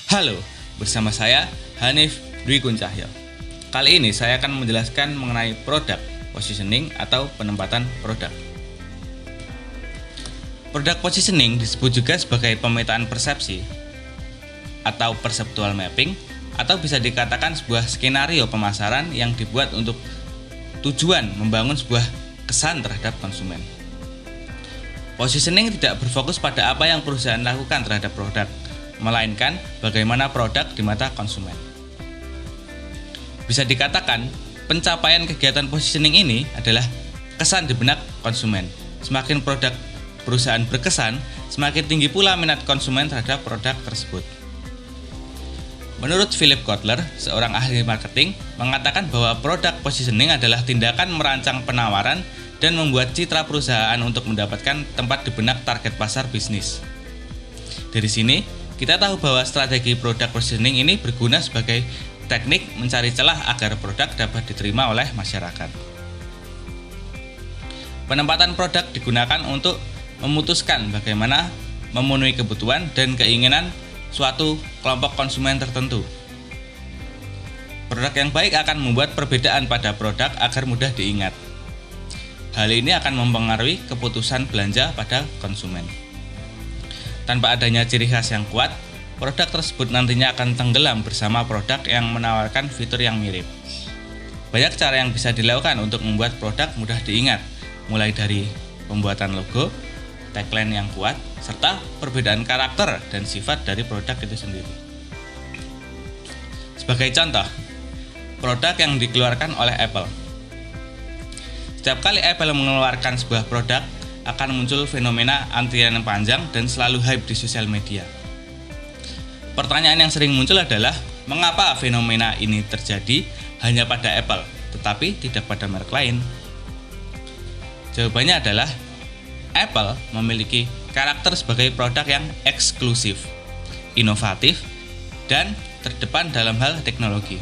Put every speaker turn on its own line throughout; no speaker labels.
Halo, bersama saya Hanif Dwi Kuncahyo. Kali ini saya akan menjelaskan mengenai product positioning atau penempatan produk. Product positioning disebut juga sebagai pemetaan persepsi atau perceptual mapping, atau bisa dikatakan sebuah skenario pemasaran yang dibuat untuk tujuan membangun sebuah kesan terhadap konsumen. Positioning tidak berfokus pada apa yang perusahaan lakukan terhadap produk, melainkan bagaimana produk di mata konsumen. Bisa dikatakan, pencapaian kegiatan positioning ini adalah kesan di benak konsumen. Semakin produk perusahaan berkesan, semakin tinggi pula minat konsumen terhadap produk tersebut. Menurut Philip Kotler, seorang ahli marketing, mengatakan bahwa product positioning adalah tindakan merancang penawaran dan membuat citra perusahaan untuk mendapatkan tempat di benak target pasar bisnis. Dari sini, kita tahu bahwa strategi product positioning ini berguna sebagai teknik mencari celah agar produk dapat diterima oleh masyarakat. Penempatan produk digunakan untuk memutuskan bagaimana memenuhi kebutuhan dan keinginan suatu kelompok konsumen tertentu. Produk yang baik akan membuat perbedaan pada produk agar mudah diingat. Hal ini akan mempengaruhi keputusan belanja pada konsumen. Tanpa adanya ciri khas yang kuat, produk tersebut nantinya akan tenggelam bersama produk yang menawarkan fitur yang mirip. Banyak cara yang bisa dilakukan untuk membuat produk mudah diingat, mulai dari pembuatan logo, tagline yang kuat, serta perbedaan karakter dan sifat dari produk itu sendiri. Sebagai contoh, produk yang dikeluarkan oleh Apple. Setiap kali Apple mengeluarkan sebuah produk, akan muncul fenomena antrian yang panjang dan selalu hype di sosial media. Pertanyaan yang sering muncul adalah, mengapa fenomena ini terjadi hanya pada Apple, tetapi tidak pada merek lain? Jawabannya adalah, Apple memiliki karakter sebagai produk yang eksklusif, inovatif, dan terdepan dalam hal teknologi.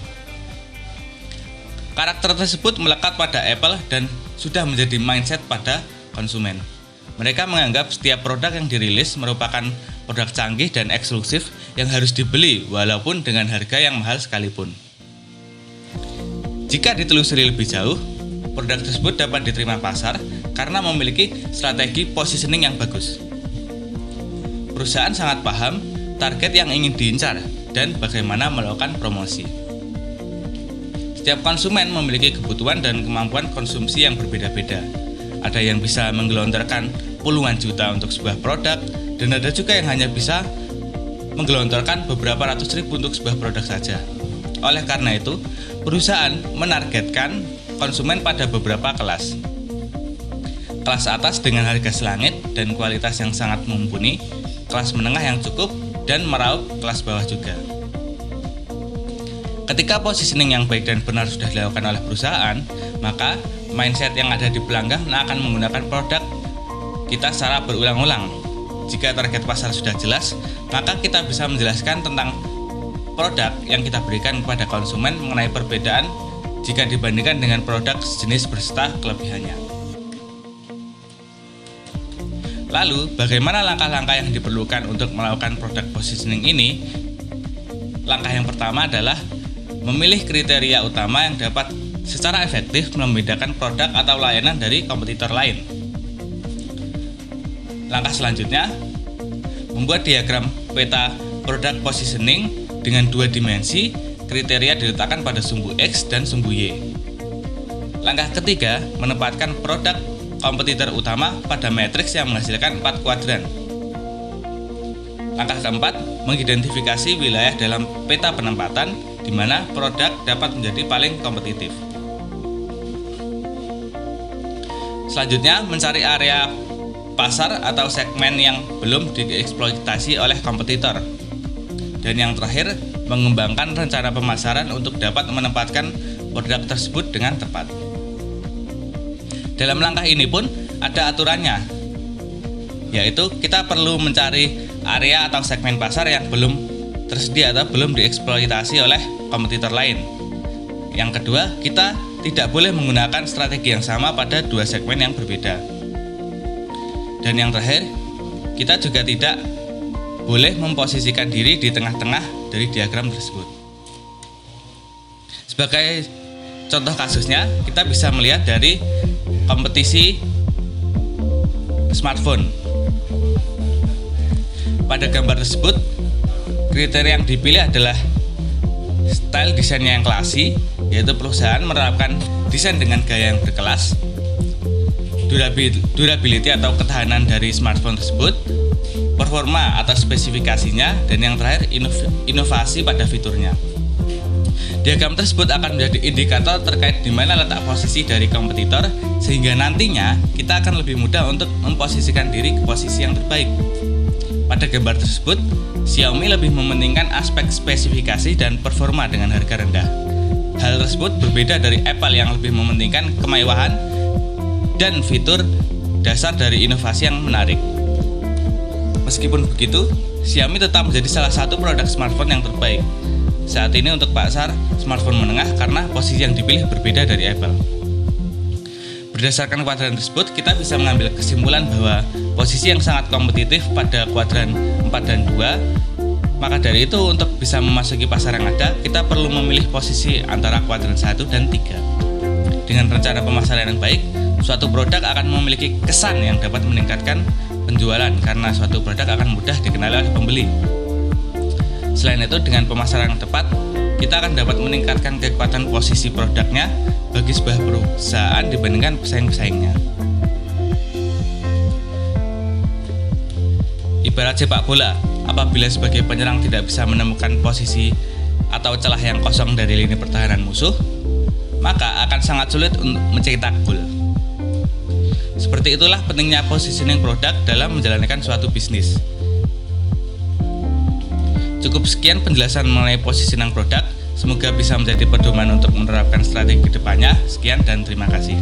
Karakter tersebut melekat pada Apple dan sudah menjadi mindset pada konsumen. Mereka menganggap setiap produk yang dirilis merupakan produk canggih dan eksklusif yang harus dibeli walaupun dengan harga yang mahal sekalipun. Jika ditelusuri lebih jauh, produk tersebut dapat diterima pasar karena memiliki strategi positioning yang bagus. Perusahaan sangat paham target yang ingin diincar dan bagaimana melakukan promosi. Setiap konsumen memiliki kebutuhan dan kemampuan konsumsi yang berbeda-beda. Ada yang bisa menggelontorkan puluhan juta untuk sebuah produk, dan ada juga yang hanya bisa menggelontorkan beberapa ratus ribu untuk sebuah produk saja. Oleh karena itu, perusahaan menargetkan konsumen pada beberapa kelas. Kelas atas dengan harga selangit dan kualitas yang sangat mumpuni, kelas menengah yang cukup, dan meraup kelas bawah juga. Ketika positioning yang baik dan benar sudah dilakukan oleh perusahaan, maka mindset yang ada di pelanggan akan menggunakan produk kita secara berulang-ulang. Jika target pasar sudah jelas, maka kita bisa menjelaskan tentang produk yang kita berikan kepada konsumen mengenai perbedaan jika dibandingkan dengan produk sejenis berserta kelebihannya. Lalu, bagaimana langkah-langkah yang diperlukan untuk melakukan product positioning ini? Langkah yang pertama adalah memilih kriteria utama yang dapat secara efektif membedakan produk atau layanan dari kompetitor lain. Langkah selanjutnya, membuat diagram peta product positioning dengan dua dimensi, kriteria diletakkan pada sumbu X dan sumbu Y. Langkah ketiga, menempatkan produk kompetitor utama pada matriks yang menghasilkan 4 kuadran. Langkah keempat, mengidentifikasi wilayah dalam peta penempatan di mana produk dapat menjadi paling kompetitif. Selanjutnya, mencari area pasar atau segmen yang belum dieksploitasi oleh kompetitor. Dan yang terakhir, mengembangkan rencana pemasaran untuk dapat menempatkan produk tersebut dengan tepat. Dalam langkah ini pun ada aturannya, yaitu kita perlu mencari area atau segmen pasar yang belum tersedia atau belum dieksploitasi oleh kompetitor lain. Yang kedua, kita tidak boleh menggunakan strategi yang sama pada dua segmen yang berbeda. Dan yang terakhir, kita juga tidak boleh memposisikan diri di tengah-tengah dari diagram tersebut. Sebagai contoh kasusnya, kita bisa melihat dari kompetisi smartphone. Pada gambar tersebut, kriteria yang dipilih adalah style desainnya yang klasik, yaitu perusahaan menerapkan desain dengan gaya yang berkelas, durability atau ketahanan dari smartphone tersebut, performa atau spesifikasinya, dan yang terakhir inovasi pada fiturnya. Diagram tersebut akan menjadi indikator terkait di mana letak posisi dari kompetitor, sehingga nantinya kita akan lebih mudah untuk memposisikan diri ke posisi yang terbaik. Pada gambar tersebut, Xiaomi lebih mementingkan aspek spesifikasi dan performa dengan harga rendah. Hal tersebut berbeda dari Apple yang lebih mementingkan kemewahan dan fitur dasar dari inovasi yang menarik. Meskipun begitu, Xiaomi tetap menjadi salah satu produk smartphone yang terbaik saat ini untuk pasar smartphone menengah karena posisi yang dipilih berbeda dari Apple. Berdasarkan kuadran tersebut, kita bisa mengambil kesimpulan bahwa posisi yang sangat kompetitif pada kuadran 4 dan 2. Maka dari itu, untuk bisa memasuki pasar yang ada, kita perlu memilih posisi antara kuadran 1 dan 3. Dengan rencana pemasaran yang baik, suatu produk akan memiliki kesan yang dapat meningkatkan penjualan karena suatu produk akan mudah dikenali oleh pembeli. Selain itu, dengan pemasaran yang tepat, kita akan dapat meningkatkan kekuatan posisi produknya bagi sebuah perusahaan dibandingkan pesaing-pesaingnya. Ibarat sepak bola, apabila sebagai penyerang tidak bisa menemukan posisi atau celah yang kosong dari lini pertahanan musuh, maka akan sangat sulit untuk mencetak gol. Seperti itulah pentingnya positioning produk dalam menjalankan suatu bisnis. Cukup sekian penjelasan mengenai positioning produk. Semoga bisa menjadi pedoman untuk menerapkan strategi kedepannya. Sekian dan terima kasih.